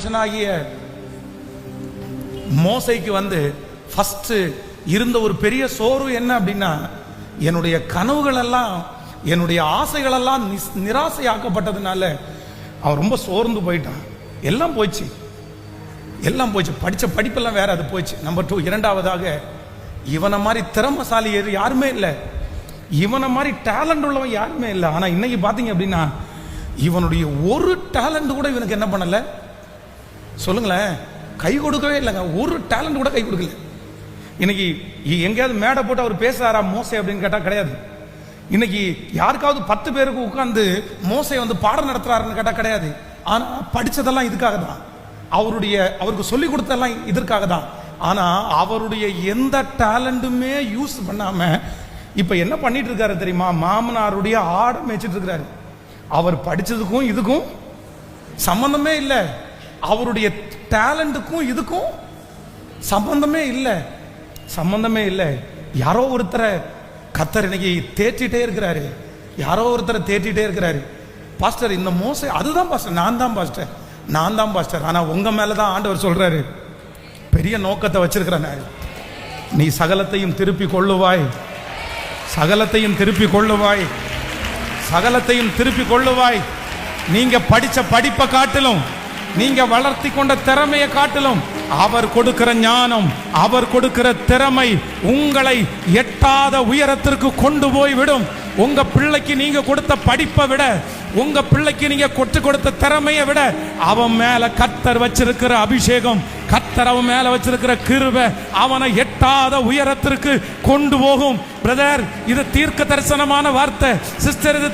மனுஷனாகிய மோசைக்கு ஃபர்ஸ்ட் இருந்த ஒரு பெரிய சோர்வு என்ன அப்படின்னா, என்னுடைய கனவுகள் எல்லாம் என்னுடைய ஆசைகள் எல்லாம் நிராசையாக்கப்பட்டதுனால அவன் ரொம்ப சோர்ந்து போயிட்டான். எல்லாம் போயிடுச்சு, படிச்ச படிப்பெல்லாம் வேற, அது போயிடுச்சு. நம்பர் 2, இரண்டாவதாக இவனை மாதிரி திறமசாலி யாருமே இல்லை, இவனை மாதிரி டேலண்ட் உள்ளவன் யாருமே இல்லை. ஆனா இன்னைக்கு பாத்தீங்க அப்படின்னா இவனுடைய ஒரு டேலண்ட் கூட இவனுக்கு என்ன பண்ணல சொல்லுங்களேன், கை கொடுக்கவே இல்லைங்க. ஒரு டேலண்ட் கூட கை கொடுக்கல. இன்னைக்கு எங்கேயாவது மேடை போட்டு அவர் பேசுறாரா மோசே அப்படின்னு கேட்டா கிடையாது. இன்னைக்கு யாருக்காவது 10 பேருக்கு உட்கார்ந்து மோசே பாடம் நடத்துறாருன்னு கேட்டா கிடையாது. ஆனா படிச்சதெல்லாம் இதுக்காக தான், அவருக்கு சொல்லி கொடுத்ததெல்லாம் இதற்காக தான். ஆனா அவருடைய எந்த டேலண்ட்டுமே யூஸ் பண்ணாம இப்ப என்ன பண்ணிட்டு இருக்காரு தெரியுமா, மாமனாருடைய ஆடை மேய்ச்சிட்டு இருக்கிறாரு. அவர் படிச்சதுக்கும் இதுக்கும் சம்பந்தமே இல்லை, அவருடைய டேலண்ட்டுக்கும் இதுக்கும் சம்பந்தமே இல்லை. யாரோ ஒருத்தரை கர்த்தர் இன்னைக்கு தேற்றிட்டே இருக்கிறாரு, பாஸ்டர் இந்த மோசே அதுதான் பாஸ்டர், நான் தான் பாஸ்டர். ஆனா உங்க மேலதான் ஆண்டவர் சொல்றாரு, பெரிய நோக்கத்தை வச்சிருக்கிறேன், நீ சகலத்தையும் திருப்பி கொள்ளுவாய். நீங்க படிச்ச படிப்பை காட்டிலும், நீங்க வளர்த்தி கொண்ட திறமையை காட்டிலும் அவர் கொடுக்கிற ஞானம், அவர் கொடுக்கிற திறமை உங்களை எட்டாத உயரத்திற்கு கொண்டு போய் விடும். உங்க பிள்ளைக்கு நீங்க கொடுத்த படிப்பை விட, உங்க பிள்ளைக்கு நீங்க கொடுத்த திறமையை விட அவன் மேல கர்த்தர் வச்சிருக்கிற அபிஷேகம், கர்த்தர் அவன் மேல வச்சிருக்கிற கிருபை அவனை எட்டாத உயரத்திற்கு கொண்டு போகும். பிரதர், இது தீர்க்க தரிசனமான வார்த்தை. சிஸ்டர், இது